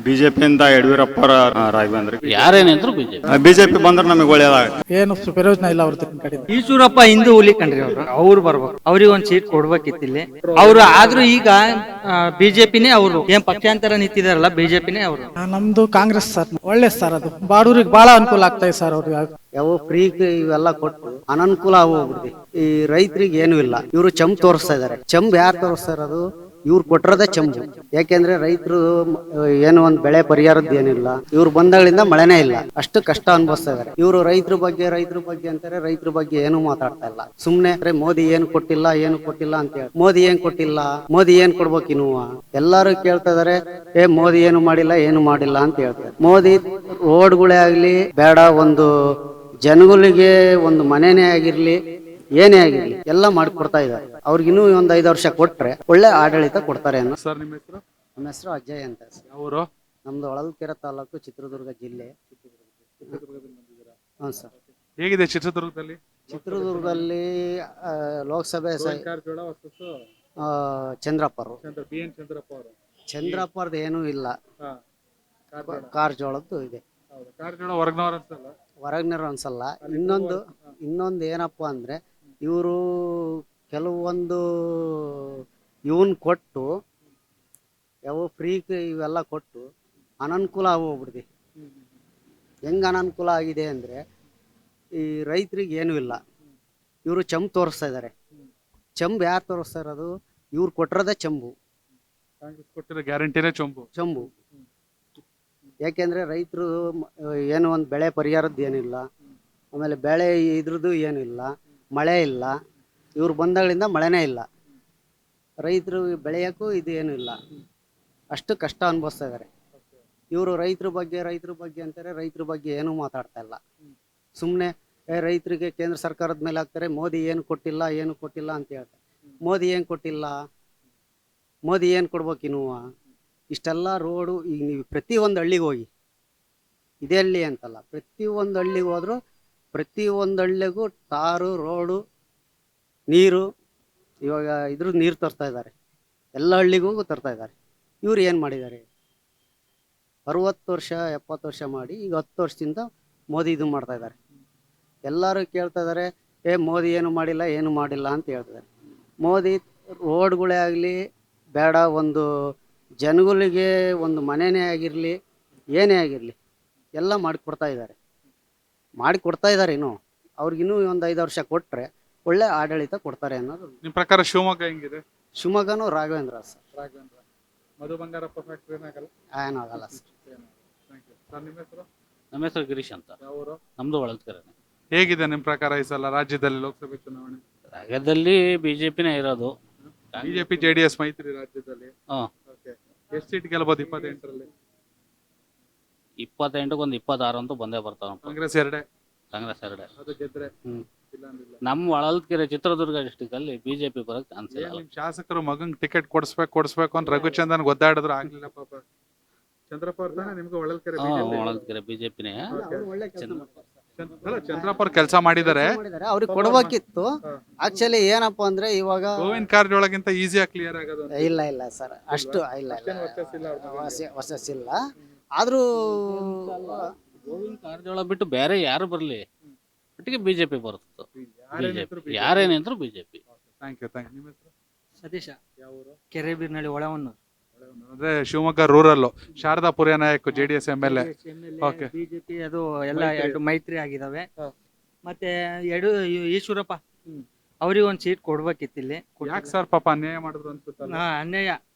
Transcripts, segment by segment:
ಬಿಜೆಪಿಯಿಂದ Yediyurappa Raghavendra ಯಾರೇನಿದ್ರು BJP BJP ಬಂದ್ರೆ ನಮಗೆ ಒಳ್ಳೇದಾಗ ಏನು ಪ್ರಯೋಜನ ಇಲ್ಲ ಅವ್ರ ಕಡೆ. ಈಶ್ವರಪ್ಪ ಹಿಂದೂ ಹುಲಿ ಕಣ್ರಿ ಅವ್ರು ಬರ್ಬೇಕು, ಅವ್ರಿಗೆ ಒಂದ್ ಸೀಟ್ ಕೊಡ್ಬೇಕಿತ್ತು ಇಲ್ಲಿ. ಅವ್ರು ಆದ್ರೂ ಈಗ ಬಿಜೆಪಿನೇ ಅವರು, ಏನ್ ಪಕ್ಷಾಂತರ ನಿಂತಿದಾರಲ್ಲ ಬಿಜೆಪಿನೇ ಅವರು. ನಮ್ದು ಕಾಂಗ್ರೆಸ್ ಸರ್, ಒಳ್ಳೆ ಸರ್. ಅದು ಬಾಡೂರಿಗೆ ಬಹಳ ಅನುಕೂಲ ಆಗ್ತಾ ಇದೆ ಸರ್ ಅವ್ರಿಗೆ. ಯಾವ ಫ್ರೀ ಇವೆಲ್ಲ ಕೊಟ್ಟು ಅನನುಕೂಲ ಆಗೋಗ್ಬಿಡ್ತಿ. ಈ ರೈತರಿಗೆ ಏನು ಇಲ್ಲ, ಇವರು ಚಂಬ್ ತೋರಿಸ್ತಾ ಇದಾರೆ. ಚಂಬ್ ಯಾರು ತೋರಿಸ್ತಾ ಇರೋದು? ಇವ್ರು ಕೊಟ್ಟಿರೋದೇ ಚಂಬು. ಯಾಕೆಂದ್ರೆ ರೈತರು ಏನು ಒಂದ್ ಬೆಳೆ ಪರಿಹಾರದ್ದು ಏನಿಲ್ಲ, ಇವ್ರು ಬಂದಾಗಳಿಂದ ಮಳೆನೇ ಇಲ್ಲ, ಅಷ್ಟು ಕಷ್ಟ ಅನುಭವಿಸ್ತಾ ಇದಾರೆ. ಇವರು ರೈತರ ಬಗ್ಗೆ ಅಂತಾರೆ, ರೈತರ ಬಗ್ಗೆ ಏನು ಮಾತಾಡ್ತಾ ಇಲ್ಲ. ಸುಮ್ನೆ ಮೋದಿ ಏನು ಕೊಟ್ಟಿಲ್ಲ ಅಂತ ಹೇಳಿ, ಮೋದಿ ಏನ್ ಕೊಟ್ಟಿಲ್ಲ, ಮೋದಿ ಏನ್ ಕೊಡ್ಬೇಕು ಇನ್ನು ಎಲ್ಲಾರು ಕೇಳ್ತಾ ಇದಾರೆ. ಮೋದಿ ಏನು ಮಾಡಿಲ್ಲ ಅಂತ ಹೇಳ್ತಾರೆ. ಮೋದಿ ರೋಡ್ಗಳೇ ಆಗ್ಲಿ ಬೇಡ, ಒಂದು ಜನಗಳಿಗೆ ಒಂದು ಮನೆನೇ ಆಗಿರ್ಲಿ, ಏನೇ ಆಗಿರ್ಲಿ ಎಲ್ಲ ಮಾಡಿಕೊಡ್ತಾ ಇದ್ದಾರೆ. ಅವ್ರಿಗಿನ್ನೂ ಒಂದ್ 5 ವರ್ಷ ಕೊಟ್ರೆ ಒಳ್ಳೆ ಆಡಳಿತ ಕೊಡ್ತಾರೆ ಅನ್ನೋ. ಸರ್ ನಿಮ್ಮ ಹೆಸರು? ನಮ್ಮ ಹೆಸರು ಅಜಯ್ ಅಂತ. ಅವರು ನಮ್ದು ಹೊಳಲ್ಕೆರೆ ತಾಲೂಕು, ಚಿತ್ರದುರ್ಗ ಜಿಲ್ಲೆ. ಹ್ಞೂ ಸರ್. ಹೇಗಿದೆ ಚಿತ್ರದುರ್ಗದಲ್ಲಿ? ಚಿತ್ರದುರ್ಗದಲ್ಲಿ ಲೋಕಸಭೆ ಚಂದ್ರಪ್ಪರು, ಚಂದ್ರಪ್ಪರ್ದು ಏನೂ ಇಲ್ಲ, ಕಾರಜೋಳದ್ದು ಇದೆ. ಹೊರಗ್ನವ್ರು ಅನ್ಸಲ್ಲ. ಇನ್ನೊಂದು ಏನಪ್ಪಾ ಅಂದ್ರೆ, ಇವರು ಕೆಲವೊಂದು ಇವನ್ ಕೊಟ್ಟು ಯಾವ ಫ್ರೀ ಇವೆಲ್ಲ ಕೊಟ್ಟು ಅನನುಕೂಲ ಆಗೋಗ್ಬಿಡ್ತಿ. ಹೆಂಗ ಅನನುಕೂಲ ಆಗಿದೆ ಅಂದ್ರೆ, ಈ ರೈತರಿಗೆ ಏನು ಇಲ್ಲ, ಇವರು ಚಂಬ್ ತೋರಿಸ್ತಾ ಇದಾರೆ. ಚಂಬ್ ಯಾರು ತೋರಿಸ್ತಾ ಇರೋದು? ಇವ್ರು ಕೊಟ್ಟಿರೋದೇ ಚಂಬು. ಗ್ಯಾರಂಟಿನೇ ಚಂಬು. ಯಾಕೆಂದ್ರೆ ರೈತರು ಏನು ಒಂದ್ ಬೆಳೆ ಪರಿಹಾರದ್ದು ಏನಿಲ್ಲ, ಆಮೇಲೆ ಬೆಳೆ ಇದ್ರದ್ದು ಏನಿಲ್ಲ, ಮಳೆ ಇಲ್ಲ, ಇವ್ರು ಬಂದಾಗಳಿಂದ ಮಳೆನೇ ಇಲ್ಲ, ರೈತರು ಬೆಳೆಯೋಕ್ಕೂ ಇದು ಏನು ಇಲ್ಲ, ಅಷ್ಟು ಕಷ್ಟ ಅನುಭವಿಸ್ತಾ ಇದಾರೆ. ಇವರು ರೈತರ ಬಗ್ಗೆ ಅಂತಾರೆ, ರೈತರ ಬಗ್ಗೆ ಏನೂ ಮಾತಾಡ್ತಾ ಇಲ್ಲ. ಸುಮ್ಮನೆ ರೈತರಿಗೆ ಕೇಂದ್ರ ಸರ್ಕಾರದ ಮೇಲೆ ಹಾಕ್ತಾರೆ, ಮೋದಿ ಏನು ಕೊಟ್ಟಿಲ್ಲ ಅಂತ ಹೇಳ್ತಾರೆ. ಮೋದಿ ಏನು ಕೊಟ್ಟಿಲ್ಲ, ಮೋದಿ ಏನು ಕೊಡ್ಬೇಕು ಇನ್ನು ಇಷ್ಟೆಲ್ಲ ರೋಡು. ಈಗ ನೀವು ಪ್ರತಿಯೊಂದು ಹಳ್ಳಿಗೆ ಹೋಗಿ, ಇದೇ ಹಳ್ಳಿ ಅಂತಲ್ಲ, ಪ್ರತಿಯೊಂದು ಹಳ್ಳಿಗೆ ಹೋದ್ರು ಪ್ರತಿಯೊಂದು ಹಳ್ಳಿಗೂ ಟಾರು, ರೋಡು, ನೀರು, ಇವಾಗ ನೀರು ತರ್ತಾ ಇದ್ದಾರೆ. ಎಲ್ಲ ಹಳ್ಳಿಗೂ ತರ್ತಾ ಇದ್ದಾರೆ. ಇವ್ರು ಏನು ಮಾಡಿದ್ದಾರೆ? 60 ವರ್ಷ 70 ವರ್ಷ ಮಾಡಿ ಈಗ 10 ವರ್ಷದಿಂದ ಮೋದಿ ಇದು ಮಾಡ್ತಾ ಇದ್ದಾರೆ. ಎಲ್ಲರೂ ಕೇಳ್ತಾ ಇದ್ದಾರೆ, ಮೋದಿ ಏನು ಮಾಡಿಲ್ಲ ಅಂತ ಹೇಳ್ತಿದ್ದಾರೆ. ಮೋದಿ ರೋಡ್ಗಳೇ ಆಗಲಿ ಬೇಡ, ಒಂದು ಜನಗಳಿಗೆ ಒಂದು ಮನೆನೇ ಆಗಿರಲಿ, ಏನೇ ಆಗಿರಲಿ ಎಲ್ಲ ಮಾಡಿಕೊಡ್ತಾ ಇದ್ದಾರೆ. ಇನ್ನು ಅವ್ರಿಗಿನ್ನೂ ಒಂದು 5 ವರ್ಷ ಕೊಟ್ರೆ ಒಳ್ಳೆ ಆಡಳಿತ ಕೊಡ್ತಾರೆ ಅನ್ನೋದು. ನಿಮ್ಮ ಪ್ರಕಾರ ಶಿವಮೊಗ್ಗ ಹೆಂಗಿದೆ? ಶಿವಮೊಗ್ಗನೂ ರಾಘವೇಂದ್ರ ಸರ್. ಮಧು ಬಂಗಾರಪ್ಪ ಫ್ಯಾಕ್ಟರಿ ಏನಾಗಲ್ಲ? ಏನಾಗಲ್ಲ ಸರ್. ನಮ್ಮ ಹೆಸರು ಗಿರೀಶ್ ಅಂತ. ನಮ್ದು ಹೊಳಲ್ಕೆರೆ. ಹೇಗಿದೆ ನಿಮ್ಮ ಪ್ರಕಾರ ಈ ಸಲ ರಾಜ್ಯದಲ್ಲಿ ಲೋಕಸಭೆ ಚುನಾವಣೆ? ರಾಜ್ಯದಲ್ಲಿ ಬಿಜೆಪಿನೇ ಇರೋದು. ಬಿಜೆಪಿ ಜೆಡಿಎಸ್ ಮೈತ್ರಿ ರಾಜ್ಯದಲ್ಲಿ ಎಷ್ಟು ಸೀಟ್ ಗೆಲ್ಬಹುದು? 28ರಲ್ಲಿ 28ಕ್ಕೆ ಒಂದು 26 ಅಂತೂ ಬಂದೇ ಬರ್ತಾವ. ಕಾಂಗ್ರೆಸ್ ಎರಡೇ. ಅದು ಗೆದ್ರೆ ನಮ್ಮ ಹೊಳಲ್ಕೆರೆ ಚಿತ್ರದುರ್ಗ ಡಿಸ್ಟಿಕ್ ಅಲ್ಲಿ ಬಿಜೆಪಿ ಬರೋಕ್ ಚಾನ್ಸ್ ಇಲ್ಲ. ನಿಮ್ ಶಾಸಕರು ಮಗಂಗ್ ಟಿಕೆಟ್ ಕೊಡಿಸ್ಬೇಕು ಅಂತ ರಘುಚಂದನ್ ಒದ್ದಾಡಿದ್ರು, ಆಗ್ಲಿಲ್ಲ ಪಾಪ. ಚಂದ್ರಪ್ಪ ಅವ್ರ ತಾನೇ ನಿಮ್ಗೆ ಹೊಳಲ್ಕೆರೆ ಬಿಜೆಪಿನೇ. ಚಂದ್ರಪ್ಪ ಅವ್ರು ಕೆಲಸ ಮಾಡಿದ್ದಾರೆ, ಅವ್ರಿಗೆ ಕೊಡ್ಬೇಕಿತ್ತು. ಆಕ್ಚುಲಿ ಏನಪ್ಪಾ ಅಂದ್ರೆ, ಇವಾಗ ಗೋವಿಂದ ಕಾರಜೋಳಗಿಂತ ಈಸಿಯಾಗಿ ಕ್ಲಿಯರ್ ಆಗೋದು. ಇಲ್ಲ ಸರ್, ಅಷ್ಟು ಇಲ್ಲ, ವರ್ಸಸ್ ಆದ್ರೂ ಗೋವಿಂದ ಕಾರಜೋಳ ಬಿಟ್ಟು ಬೇರೆ ಯಾರು ಬರ್ಲಿ, ಒಟ್ಟಿಗೆ ಬಿಜೆಪಿ ಬರುತ್ತೆ. ಯಾರೇನಿದ್ರು ಬಿಜೆಪಿ. Thank you. ನಿಮ್ಮ ಹೆಸರು? ಸತೀಶ, ಕೆರೆಬೀರ್ನಳ್ಳಿ, ಒಳವನ್ನೂರು. ಅಂದ್ರೆ ಶಿವಮೊಗ್ಗ ರೂರಲ್. ಶಾರದಾ ಪುರಿಯ ನಾಯಕ್ ಜೆಡಿಎಸ್ MLA. ಬಿಜೆಪಿ ಅದು ಎಲ್ಲ ಎರಡು ಮೈತ್ರಿ ಆಗಿದಾವೆ. ಮತ್ತೆ ಈಶ್ವರಪ್ಪ ಅವ್ರಿಗೆ ಒಂದ್ ಸೀಟ್ ಕೊಡ್ಬೇಕಿತ್ತು ಇಲ್ಲಿ. ಯಾಕೆ ಸರ್ ಪಾಪ ಅನ್ಯಾಯ ಮಾಡಿದ್ರು ಅನ್ಸುತ್ತಲ್ಲ? ಅನ್ಯಾಯ.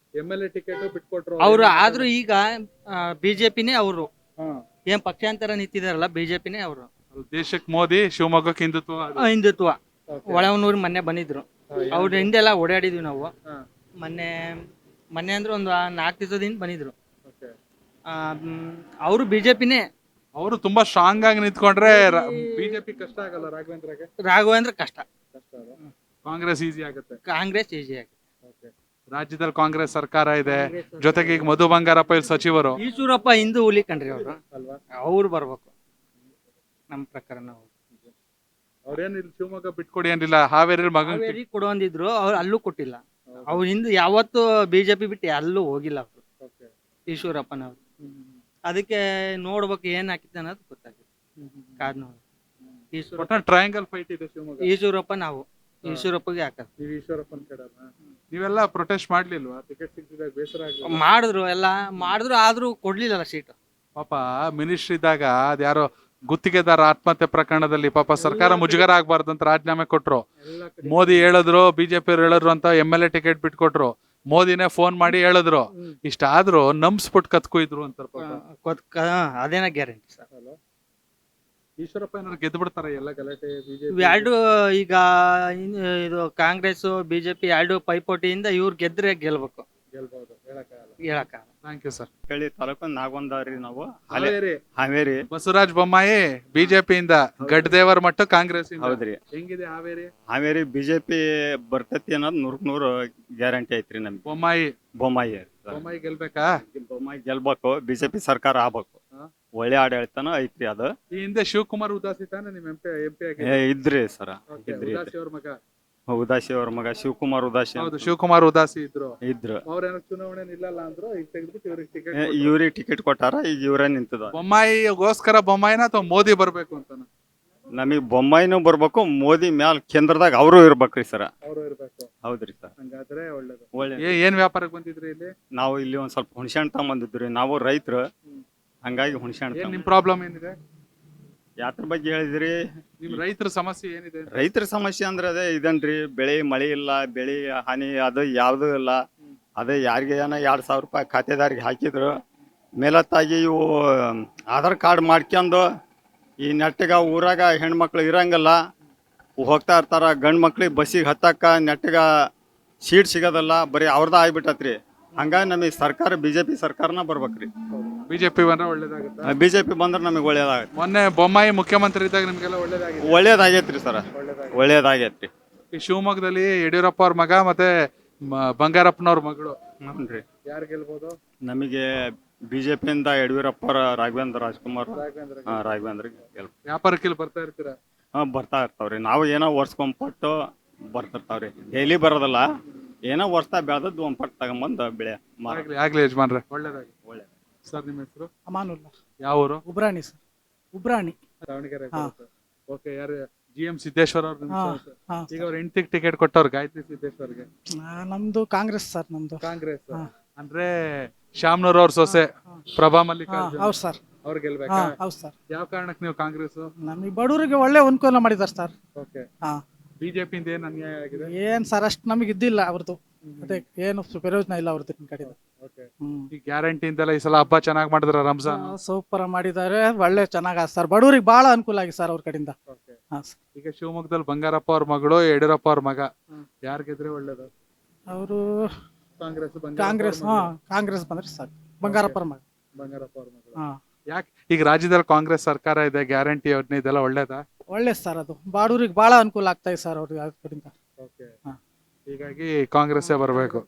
MLA ಟಿಕೆಟ್ ಬಿಟ್ಕೊಟ್ರು ಅವ್ರು ಆದ್ರೂ ಈಗ ಬಿಜೆಪಿನೇ ಅವರು, ಏನ್ ಪಕ್ಷಾಂತರ ನಿಂತಿದಾರಲ್ಲ ಬಿಜೆಪಿನೇ ಅವರು. ದೇಶಕ್ಕೆ ಮೋದಿ, ಶಿವಮೊಗ್ಗಕ್ಕೆ ಹಿಂದುತ್ವ. ಒಳವನ್ನೂರು ಮೊನ್ನೆ ಬಂದಿದ್ರು, ಅವ್ರ ಹಿಂದೆಲ್ಲ ಓಡಾಡಿದ್ವಿ ನಾವು. ಮೊನ್ನೆ ಅಂದ್ರೆ ಒಂದು 4 ದಿವಸದಿಂದ ಬಂದಿದ್ರು. ಅವರು ಬಿಜೆಪಿನೇ. ಅವರು ತುಂಬಾ ಸ್ಟ್ರಾಂಗ್ ಆಗಿ ನಿಂತ್ಕೊಂಡ್ರೆ ಬಿಜೆಪಿ ಕಷ್ಟ ಆಗಲ್ಲ. ರಾಘವೇಂದ್ರ ಕಷ್ಟ. ಕಾಂಗ್ರೆಸ್ ಈಸಿ ಆಗುತ್ತೆ. ರಾಜ್ಯದಲ್ಲಿ ಕಾಂಗ್ರೆಸ್ ಸರ್ಕಾರ ಇದೆ, ಜೊತೆಗೆ ಈಗ ಮಧು ಬಂಗಾರಪ್ಪ ಇಲ್ಲಿ ಸಚಿವರು. ಈಶ್ವರಪ್ಪ ಹಿಂದೂ ಹುಲಿ ಕಣ್ರಿ ಅವ್ರು ಬರ್ಬೇಕು ನಮ್ಮ ಪ್ರಕಾರ. ನಾವು ಅವ್ರೇನು ಇಲ್ಲಿ ಶಿವಮೊಗ್ಗ ಬಿಟ್ಕೊಡಿ ಏನಿಲ್ಲ, ಹಾವೇರಿ ಕೊಡು ಅಂದಿದ್ರು, ಅವ್ರು ಅಲ್ಲೂ ಕೊಟ್ಟಿಲ್ಲ. ಅವ್ರ ಹಿಂದೆ ಯಾವತ್ತು ಬಿಜೆಪಿ ಬಿಟ್ಟು ಎಲ್ಲೂ ಹೋಗಿಲ್ಲ ಅವರು, ಈಶ್ವರಪ್ಪನವ್ರು. ಅದಕ್ಕೆ ನೋಡ್ಬೇಕು ಏನ್ ಹಾಕಿದ್ದೆ ಅನ್ನೋದು ಗೊತ್ತಾಗಿದೆ. ಕಾದ್ ನೋಡಿ ಒಟ್ನಲ್ಲಿ ಟ್ರಯಾಂಗಲ್ ಫೈಟ್ ಇದೆ ಶಿವಮೊಗ್ಗ. ಈಶ್ವರಪ್ಪ ನಾವು ಈಶ್ವರಪ್ಪಗೆ ಹಾಕದ್ ನೀವು ಈಶ್ವರಪ್ಪನ ಕಡೆ ನೀವೆಲ್ಲ ಪ್ರೊಟೆಸ್ಟ್ ಮಾಡ್ಲಿಲ್ವಾ? ಟಿಕೆಟ್ ಸಿಕ್ಕಿದಾಗ ಬೇಸರ ಆಗ್ಲಿಲ್ಲ? ಮಾಡಿದ್ರು ಆದ್ರೂ ಕೊಡ್ಲಿಲ್ಲಲ್ಲ ಸೀಟ್. ಪಾಪ ಮಿನಿಸ್ಟ್ರಿ ಇದ್ದಾಗ ಅದ್ಯಾರೋ ಗುತ್ತಿಗೆದಾರ ಆತ್ಮಹತ್ಯೆ ಪ್ರಕರಣದಲ್ಲಿ ಪಾಪ ಸರ್ಕಾರ ಮುಜುಗರ ಆಗ್ಬಾರ್ದು ಅಂತ ರಾಜೀನಾಮೆ ಕೊಟ್ರು. ಮೋದಿ ಹೇಳಿದ್ರು, ಬಿಜೆಪಿ ಹೇಳಿದ್ರು ಅಂತ MLA ಟಿಕೆಟ್ ಬಿಟ್ಕೊಟ್ರು. ಮೋದಿನೇ ಫೋನ್ ಮಾಡಿ ಹೇಳಿದ್ರು. ಇಷ್ಟಾದ್ರೂ ನಂಬ್ಸ್ಬಿಟ್ಟು ಕತ್ಕೊಯ್ದ್ರು ಅಂತಾರೆ ಪಾಪ. ಅದೇನ ಗ್ಯಾರಂಟಿ ಸರ್. ಈಶ್ವರಪ್ಪ ಏನಾದ್ರು ಗೆದ್ದು ಬಿಡ್ತಾರ ಎಲ್ಲ ಗಲಾಟೆ ಬಿಜೆಪಿ? ಎರಡು ಈಗ ಇದು ಕಾಂಗ್ರೆಸ್ ಬಿಜೆಪಿ ಎರಡು ಪೈಪೋಟಿಯಿಂದ ಇವ್ರು ಗೆದ್ರೆ ಗೆಲ್ಬೇಕು. ಗೆಲ್ಬಹುದು, ಹೇಳಕ್ಕಾಗಲ್ಲ. ಹೇಳಕ್ಕಾಗಲ್ಲ. Thank you sir. ಹೇಳಿ ತಾಲೂಕು ನಾಗೊಂದವ್ರಿ ನಾವು ಹಾವೇರಿ ಹಾವೇರಿ. ಬಸವರಾಜ ಬೊಮ್ಮಾಯಿ ಬಿಜೆಪಿಯಿಂದ, ಗಡ್ದೇವರ್ ಮಟ್ಟ ಕಾಂಗ್ರೆಸ್. ಹೌದ್ರಿ. ಹೆಂಗಿದೆ ಹಾವೇರಿ? ಹಾವೇರಿ ಬಿಜೆಪಿ ಬರ್ತೈತಿ ಅನ್ನೋದು 100% ಗ್ಯಾರಂಟಿ ಐತ್ರಿ ನಮ್ಗೆ. ಬೊಮ್ಮಾಯಿ ಬೊಮ್ಮಾಯಿ ಬೊಮ್ಮಾಯಿ ಗೆಲ್ಬೇಕಾ? ಬೊಮ್ಮಾಯಿ ಗೆಲ್ಬೇಕು, ಬಿಜೆಪಿ ಸರ್ಕಾರ ಆಗ್ಬೇಕು. ಒಳ್ಳೆ ಆಡಳಿತನ ಐತ್ರಿ ಅದು. ಈ ಹಿಂದೆ ಶಿವಕುಮಾರ್ ಉದಾಸಿ ತಾನೆ ನಿಮ್ MP ಆಗಿ? ಇದ್ರಿ ಸರ್, ಇದ್ರಿ ಉದಾಸಿ ಅವ್ರ ಮಗ. ಉದಾಸಿ ಅವ್ರ ಮಗ ಶಿವಕುಮಾರ್ ಉದಾಸಿ ಹೌದು, ಶಿವಕುಮಾರ್ ಉದಾಸಿ ಇದ್ರು. ಇದ್ರು. ಅವ್ರೇನೋ ಚುನಾವಣೆ ನಿಲ್ಲಲ್ಲ ಅಂದ್ರು, ಈಗ ತೆಗೆದ್ಬಿಟ್ಟು ಇವ್ರಿಗೆ ಟಿಕೆಟ್. ಇವ್ರಿಗೆ ಟಿಕೆಟ್ ಕೊಟ್ಟಾರ, ಈಗ ಇವ್ರೇ ನಿಂತದ. ಬೊಮ್ಮಾಯಿಗೋಸ್ಕರ ಬೊಮ್ಮಾಯಿನ ಅಥವಾ ಮೋದಿ ಬರ್ಬೇಕು ಅಂತ? ನಮಗ್ ಬೊಮ್ಮಾಯಿನೂ ಬರ್ಬೇಕು, ಮೋದಿ ಮ್ಯಾಲ ಕೇಂದ್ರದಾಗ ಅವರು ಇರ್ಬೇಕ್ರಿ ಸರ್. ಅವರು ಇರ್ಬೇಕು. ಹೌದ್ರಿ ಸರ್. ಹಂಗಾದ್ರೆ ಒಳ್ಳೇದು. ಒಳ್ಳೆ ಏನ್ ವ್ಯಾಪಾರಕ್ಕೆ ಬಂದಿದ್ರಿ ಇಲ್ಲಿ? ನಾವು ಇಲ್ಲಿ ಒಂದ್ ಸ್ವಲ್ಪ ಹುಣಸೆಹಣ್ಣು ತಗೊಂಬಂದಿದ್ರಿ. ನಾವು ರೈತರು, ಹಂಗಾಗಿ ಹುಣಸೆಹಣ್ಣು. ನಿಮ್ ಪ್ರಾಬ್ಲಮ್ ಏನಿದೆ? ಯಾತ್ರ ಬಗ್ಗೆ ಹೇಳಿದ್ರಿ. ನಿಮ್ ರೈತರ ಸಮಸ್ಯೆ ಏನಿದೆ? ರೈತರ ಸಮಸ್ಯೆ ಅಂದ್ರೆ ಅದೇ ಇದನ್ರಿ, ಬೆಳೆ ಮಳೆ ಇಲ್ಲ, ಬೆಳೆ ಹಾನಿ ಅದು ಯಾವ್ದು ಇಲ್ಲ. ಅದೇ ಯಾರಿಗೆ ಏನೋ 2,000 ರೂಪಾಯಿ ಖಾತೆದಾರಿಗೆ ಹಾಕಿದ್ರು. ಮೇಲತ್ತಾಗಿ ಇವು ಆಧಾರ್ ಕಾರ್ಡ್ ಮಾಡ್ಕೊಂಡು ಈ ನೆಟ್ಟಗ ಊರಾಗ ಹೆಣ್ಮಕ್ಳು ಇರಂಗಿಲ್ಲ, ಹೋಗ್ತಾ ಇರ್ತಾರ. ಗಂಡು ಮಕ್ಳಿಗೆ ಬಸ್ಸಿಗೆ ಹತ್ತಕ್ಕ ನೆಟ್ಟಗ ಸೀಟ್ ಸಿಗೋದಲ್ಲ, ಬರೀ ಅವ್ರದ ಆಗ್ಬಿಟ್ಟತ್ರಿ. ಹಂಗಾಗಿ ನಮಗೆ ಸರ್ಕಾರ ಬಿಜೆಪಿ ಸರ್ಕಾರನ ಬರ್ಬೇಕ್ರಿ. ಬಿಜೆಪಿ ಬಂದ್ರೆ ಒಳ್ಳೇದಾಗುತ್ತೆ. ಬಿಜೆಪಿ ಬಂದ್ರೆ ನಮಗೆ ಒಳ್ಳೇದಾಗತ್ತೆ. ಮೊನ್ನೆ ಬೊಮ್ಮಾಯಿ ಮುಖ್ಯಮಂತ್ರಿ ಇದ್ದಾಗ ನಿಮ್ಗೆಲ್ಲ ಒಳ್ಳೇದಾಗಿದೆ? ಒಳ್ಳೇದಾಗೈತ್ರಿ ಸರ್, ಒಳ್ಳೇದಾಗೈತ್ರಿ. ಈ ಶಿವಮೊಗ್ಗದಲ್ಲಿ ಯಡಿಯೂರಪ್ಪ ಅವ್ರ ಮಗ ಮತ್ತೆ ಬಂಗಾರಪ್ಪನವ್ರ ಮಗಳು, ಹ್ಞೂ. ಯಾರು ಗೆಲ್ಬಹುದು? ನಮಗೆ ಬಿಜೆಪಿಯಿಂದ ಯಡಿಯೂರಪ್ಪ, ರಾಘವೇಂದ್ರ ರಾಜ್ಕುಮಾರ್, ರಾಘವೇಂದ್ರ ವ್ಯಾಪಾರಕ್ಕೆ ಇಲ್ಲಿ ಬರ್ತಾ ಇರ್ತೀರಾ? ಬರ್ತಾ ಇರ್ತಾವ್ರಿ. ನಾವು ಏನೋ ವರ್ಷಕೊಂಪಟ್ಟು ಬರ್ತಿರ್ತಾವ್ರಿ, ಡೈಲಿ ಬರೋದಲ್ಲ. ಏನೋ ವರ್ಷ ಬೆಳೆದದ್ದು ಒಂದ್ ಪಟ್ಟು ತಗೊಂಬಂದು ಬೆಳೆ ಆಗ್ಲಿ ಯಜಮಾನ್ರೆ, ಒಳ್ಳೇದಾಗಿ. ಒಳ್ಳೆ. ಸರ್ ನಿಮ್ಮ ಹೆಸರು? ಅಮಾನುಲ್ಲ. ಯಾವ ಊರು? ಉಬ್ರಾಣಿ ಸರ್, ಉಬ್ರಾಣಿ. ದಾವಣಗೆರೆ. ಓಕೆ, ಯಾರು? GM ಸಿದ್ದೇಶ್ವರ ಅವ್ರ. ಹಾ, ಈಗ ಅವ್ರ ಹೆಂಡತಿಗೆ ಟಿಕೆಟ್ ಕೊಟ್ಟವ್ರು, ಗಾಯತ್ರಿ ಸಿದ್ದೇಶ್ವರ್ಗೆ. ನಮ್ದು ಕಾಂಗ್ರೆಸ್ ಸರ್, ನಮ್ದು ಕಾಂಗ್ರೆಸ್. ಅಂದ್ರೆ ಶ್ಯಾಮ್ನೂರ್ ಅವ್ರ ಸೊಸೆ ಪ್ರಭಾ ಮಲ್ಲಿಕಾರ್ಜುನ್ ಹೌದು ಸರ್. ಅವ್ರು ಗೆಲ್ಬೇಕಾ? ಹೌದು ಸರ್. ಯಾವ ಕಾರಣಕ್ಕೆ ನೀವು ಕಾಂಗ್ರೆಸ್? ನಮಗೆ ಬಡವರಿಗೆ ಒಳ್ಳೆ ಅನುಕೂಲ ಮಾಡಿದಾರೆ ಸರ್. ಓಕೆ. ಹಾ. ಬಿಜೆಪಿ ಇಂದ ಏನ್ ಅನ್ಯಾಯ ಆಗಿದೆ? ಏನ್ ಸರ್, ಅಷ್ಟು ನಮಗೆ ಇದ್ದಿಲ್ಲ ಅವ್ರದ್ದು. ಅದೇ ಏನು ಪ್ರಯೋಜನ ಇಲ್ಲ ಅವ್ರದ್ದು ನಿಮ್ ಕಡೆ. ಓಕೆ. ಈ ಗ್ಯಾರಂಟಿ ಇಂದೆಲ್ಲ ಈ ಸಲ ಹಬ್ಬ ಚೆನ್ನಾಗಿ ಮಾಡಿದ್ರ? ರಂಜಾನ್ ಸೂಪರ್ ಮಾಡಿದ್ದಾರೆ, ಒಳ್ಳೆ ಚೆನ್ನಾಗ ಸರ್. ಬಡವರಿಗೆ ಬಹಳ ಅನುಕೂಲ ಆಗಿದೆ ಸರ್ ಅವ್ರ ಕಡೆಯಿಂದ. ಓಕೆ. ಹಾ ಸರ್. ಈಗ ಶಿವಮೊಗ್ಗದಲ್ಲಿ ಬಂಗಾರಪ್ಪ ಅವ್ರ ಮಗಳು, ಯಡಿಯೂರಪ್ಪ ಅವ್ರ ಮಗ, ಯಾರು ಗೆದ್ರೆ ಒಳ್ಳೇದು? ಅವರು ಕಾಂಗ್ರೆಸ್. ಕಾಂಗ್ರೆಸ್. ಕಾಂಗ್ರೆಸ್ ಬಂದ್ರೆ ಸಾಕು. ಬಂಗಾರಪ್ಪರ ಮಗ. ಬಂಗಾರಪ್ಪ ಅವ್ರ ಮಗಳು. ಹಾ. ಯಾಕೆ ಈಗ ರಾಜ್ಯದಲ್ಲಿ ಕಾಂಗ್ರೆಸ್ ಸರ್ಕಾರ ಇದೆ, ಗ್ಯಾರಂಟಿ ಯೋಜನೆ ಇದೆಲ್ಲ ಒಳ್ಳೇದಾ? ಒಳ್ಳೆ ಸರ್, ಅದು ಬಡವರಿಗೆ ಬಹಳ ಅನುಕೂಲ ಆಗ್ತಾ ಇದೆ ಸರ್ ಅವ್ರಿಗೆ ಅದ್ರ ಕಡೆಯಿಂದ. ಓಕೆ. ಹಾ. ಹೀಗಾಗಿ ಕಾಂಗ್ರೆಸ್ಸೇ ಬರಬೇಕು.